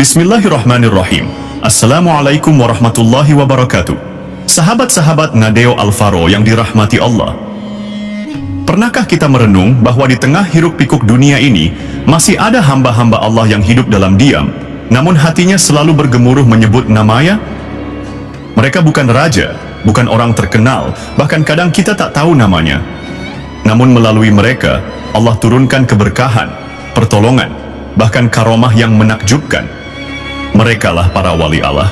Bismillahirrahmanirrahim. Assalamualaikum warahmatullahi wabarakatuh. Sahabat-sahabat Nadeo Alvaro yang dirahmati Allah. Pernahkah kita merenung bahwa di tengah hiruk-pikuk dunia ini masih ada hamba-hamba Allah yang hidup dalam diam, namun hatinya selalu bergemuruh menyebut namanya? Mereka bukan raja, bukan orang terkenal, bahkan kadang kita tak tahu namanya. Namun melalui mereka, Allah turunkan keberkahan, pertolongan, bahkan karomah yang menakjubkan. Merekalah para wali Allah.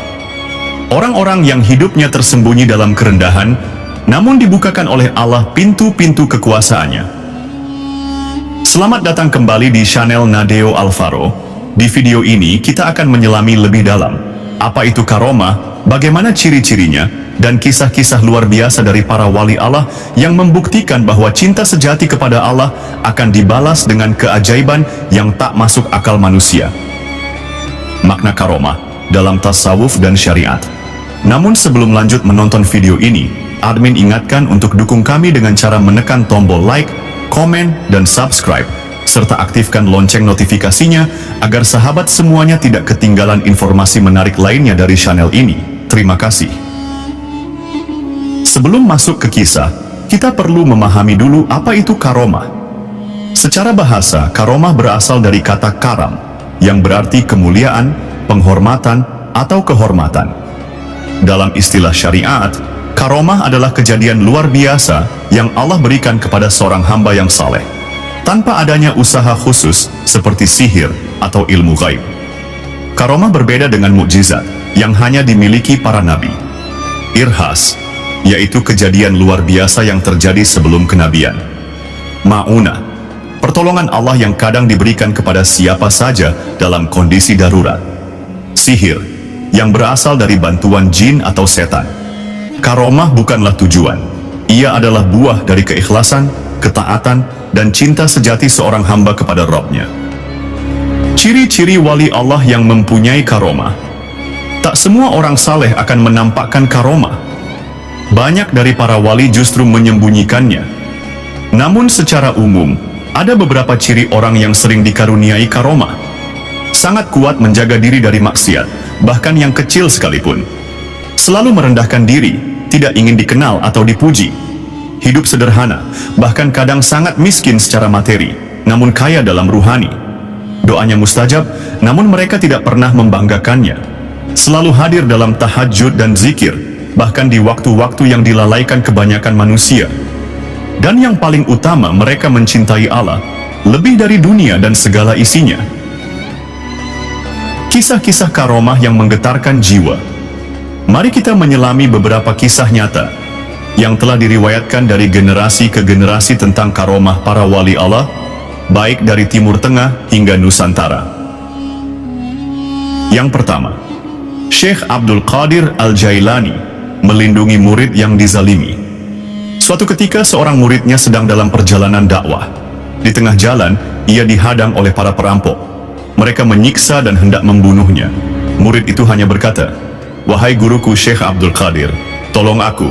Orang-orang yang hidupnya tersembunyi dalam kerendahan, namun dibukakan oleh Allah pintu-pintu kekuasaannya. Selamat datang kembali di channel Nadeo Alvaro. Di video ini kita akan menyelami lebih dalam apa itu karomah, bagaimana ciri-cirinya, dan kisah-kisah luar biasa dari para wali Allah yang membuktikan bahwa cinta sejati kepada Allah akan dibalas dengan keajaiban yang tak masuk akal manusia. Makna karomah dalam tasawuf dan syariat. Namun sebelum lanjut menonton video ini, admin ingatkan untuk dukung kami dengan cara menekan tombol like, komen, dan subscribe, serta aktifkan lonceng notifikasinya agar sahabat semuanya tidak ketinggalan informasi menarik lainnya dari channel ini. Terima kasih. Sebelum masuk ke kisah, kita perlu memahami dulu apa itu karomah. Secara bahasa, karomah berasal dari kata karam, yang berarti kemuliaan, penghormatan, atau kehormatan. Dalam istilah syariat, karomah adalah kejadian luar biasa yang Allah berikan kepada seorang hamba yang saleh, tanpa adanya usaha khusus seperti sihir atau ilmu gaib. Karomah berbeda dengan mukjizat yang hanya dimiliki para nabi. Irhas, yaitu kejadian luar biasa yang terjadi sebelum kenabian. Ma'unah, pertolongan Allah yang kadang diberikan kepada siapa saja dalam kondisi darurat. Sihir, yang berasal dari bantuan jin atau setan. Karomah bukanlah tujuan, ia adalah buah dari keikhlasan, ketaatan, dan cinta sejati seorang hamba kepada Rabb-Nya. Ciri-ciri wali Allah yang mempunyai karomah. Tak semua orang saleh akan menampakkan karomah. Banyak dari para wali justru menyembunyikannya. Namun secara umum, ada beberapa ciri orang yang sering dikaruniai karomah. Sangat kuat menjaga diri dari maksiat, bahkan yang kecil sekalipun. Selalu merendahkan diri, tidak ingin dikenal atau dipuji. Hidup sederhana, bahkan kadang sangat miskin secara materi, namun kaya dalam ruhani. Doanya mustajab, namun mereka tidak pernah membanggakannya. Selalu hadir dalam tahajud dan zikir, bahkan di waktu-waktu yang dilalaikan kebanyakan manusia. Dan yang paling utama, mereka mencintai Allah lebih dari dunia dan segala isinya. Kisah-kisah karomah yang menggetarkan jiwa. Mari kita menyelami beberapa kisah nyata yang telah diriwayatkan dari generasi ke generasi tentang karomah para wali Allah, baik dari Timur Tengah hingga Nusantara. Yang pertama, Syekh Abdul Qadir Al-Jailani melindungi murid yang dizalimi. Suatu ketika seorang muridnya sedang dalam perjalanan dakwah. Di tengah jalan, ia dihadang oleh para perampok. Mereka menyiksa dan hendak membunuhnya. Murid itu hanya berkata, "Wahai guruku Syekh Abdul Qadir, tolong aku."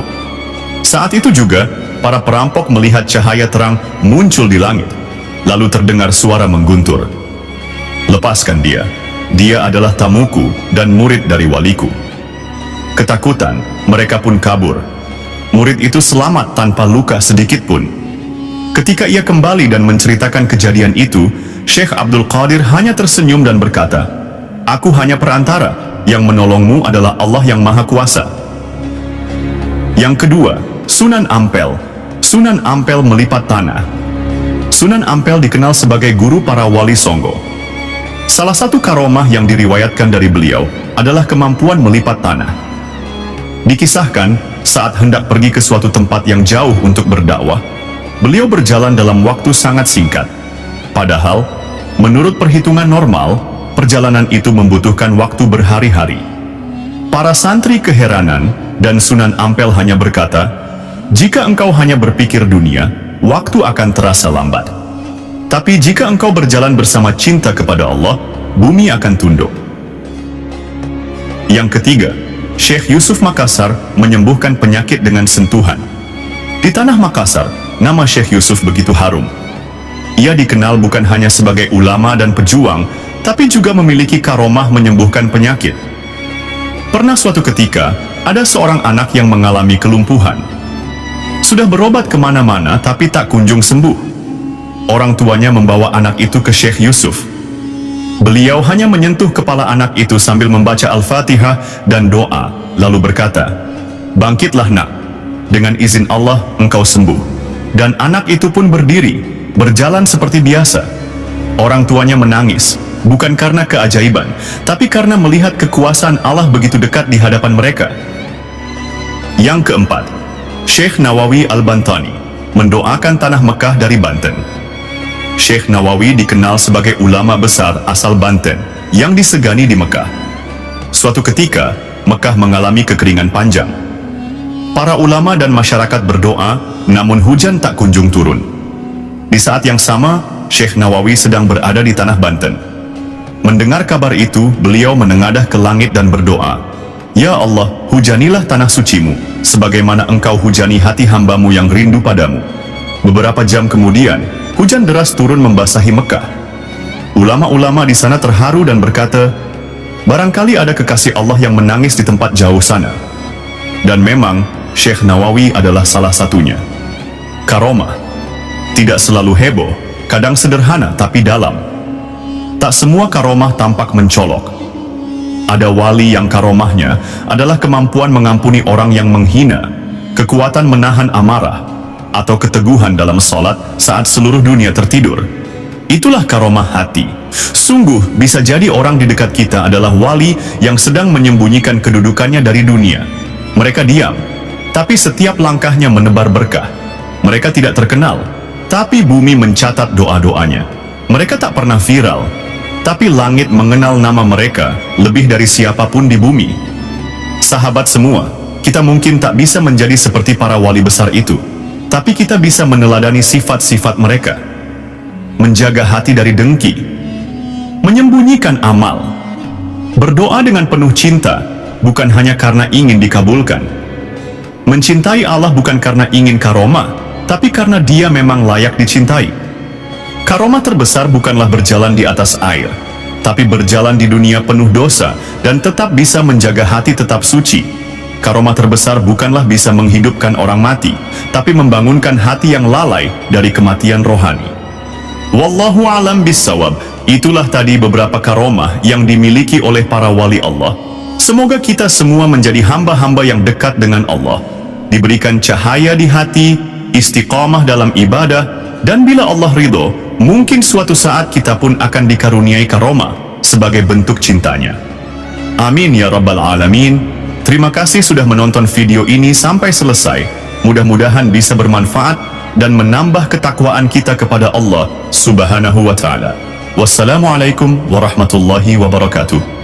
Saat itu juga, para perampok melihat cahaya terang muncul di langit. Lalu terdengar suara mengguntur, "Lepaskan dia. Dia adalah tamuku dan murid dari waliku." Ketakutan, mereka pun kabur. Murid itu selamat tanpa luka sedikit pun. Ketika ia kembali dan menceritakan kejadian itu, Syekh Abdul Qadir hanya tersenyum dan berkata, "Aku hanya perantara, yang menolongmu adalah Allah yang Maha Kuasa." Yang kedua, Sunan Ampel. Sunan Ampel melipat tanah. Sunan Ampel dikenal sebagai guru para wali Songgo. Salah satu karomah yang diriwayatkan dari beliau adalah kemampuan melipat tanah. Dikisahkan, saat hendak pergi ke suatu tempat yang jauh untuk berdakwah, beliau berjalan dalam waktu sangat singkat. Padahal, menurut perhitungan normal, perjalanan itu membutuhkan waktu berhari-hari. Para santri keheranan, dan Sunan Ampel hanya berkata, "Jika engkau hanya berpikir dunia, waktu akan terasa lambat. Tapi jika engkau berjalan bersama cinta kepada Allah, bumi akan tunduk." Yang ketiga, Syekh Yusuf Makassar menyembuhkan penyakit dengan sentuhan. Di tanah Makassar, nama Syekh Yusuf begitu harum. Ia dikenal bukan hanya sebagai ulama dan pejuang, tapi juga memiliki karomah menyembuhkan penyakit. Pernah suatu ketika, ada seorang anak yang mengalami kelumpuhan. Sudah berobat kemana-mana tapi tak kunjung sembuh. Orang tuanya membawa anak itu ke Syekh Yusuf. Beliau hanya menyentuh kepala anak itu sambil membaca Al-Fatihah dan doa, lalu berkata, "Bangkitlah nak, dengan izin Allah engkau sembuh." Dan anak itu pun berdiri, berjalan seperti biasa. Orang tuanya menangis, bukan karena keajaiban, tapi karena melihat kekuasaan Allah begitu dekat di hadapan mereka. Yang keempat, Syekh Nawawi Al-Bantani mendoakan tanah Mekah dari Banten. Syekh Nawawi dikenal sebagai ulama besar asal Banten yang disegani di Mekah. Suatu ketika, Mekah mengalami kekeringan panjang. Para ulama dan masyarakat berdoa, namun hujan tak kunjung turun. Di saat yang sama, Syekh Nawawi sedang berada di tanah Banten. Mendengar kabar itu, beliau menengadah ke langit dan berdoa, "Ya Allah, hujanilah tanah sucimu, sebagaimana engkau hujani hati hambamu yang rindu padamu." Beberapa jam kemudian, hujan deras turun membasahi Mekah. Ulama-ulama di sana terharu dan berkata, "Barangkali ada kekasih Allah yang menangis di tempat jauh sana." Dan memang, Syekh Nawawi adalah salah satunya. Karomah tidak selalu heboh, kadang sederhana tapi dalam. Tak semua karomah tampak mencolok. Ada wali yang karomahnya adalah kemampuan mengampuni orang yang menghina, kekuatan menahan amarah, atau keteguhan dalam sholat saat seluruh dunia tertidur. Itulah karomah hati. Sungguh bisa jadi orang di dekat kita adalah wali yang sedang menyembunyikan kedudukannya dari dunia. Mereka diam, tapi setiap langkahnya menebar berkah. Mereka tidak terkenal, tapi bumi mencatat doa-doanya. Mereka tak pernah viral, tapi langit mengenal nama mereka lebih dari siapapun di bumi. Sahabat semua, kita mungkin tak bisa menjadi seperti para wali besar itu, tapi kita bisa meneladani sifat-sifat mereka. Menjaga hati dari dengki, menyembunyikan amal, berdoa dengan penuh cinta, bukan hanya karena ingin dikabulkan. Mencintai Allah bukan karena ingin karomah, tapi karena Dia memang layak dicintai. Karomah terbesar bukanlah berjalan di atas air, tapi berjalan di dunia penuh dosa dan tetap bisa menjaga hati tetap suci. Karomah terbesar bukanlah bisa menghidupkan orang mati, tapi membangunkan hati yang lalai dari kematian rohani. Wallahu a'lam bissawab. Itulah tadi beberapa karomah yang dimiliki oleh para wali Allah. Semoga kita semua menjadi hamba-hamba yang dekat dengan Allah, diberikan cahaya di hati, istiqamah dalam ibadah, dan bila Allah ridho, mungkin suatu saat kita pun akan dikaruniai karomah sebagai bentuk cintanya. Amin ya rabbal alamin. Terima kasih sudah menonton video ini sampai selesai. Mudah-mudahan bisa bermanfaat dan menambah ketakwaan kita kepada Allah Subhanahu wa ta'ala. Wassalamualaikum warahmatullahi wabarakatuh.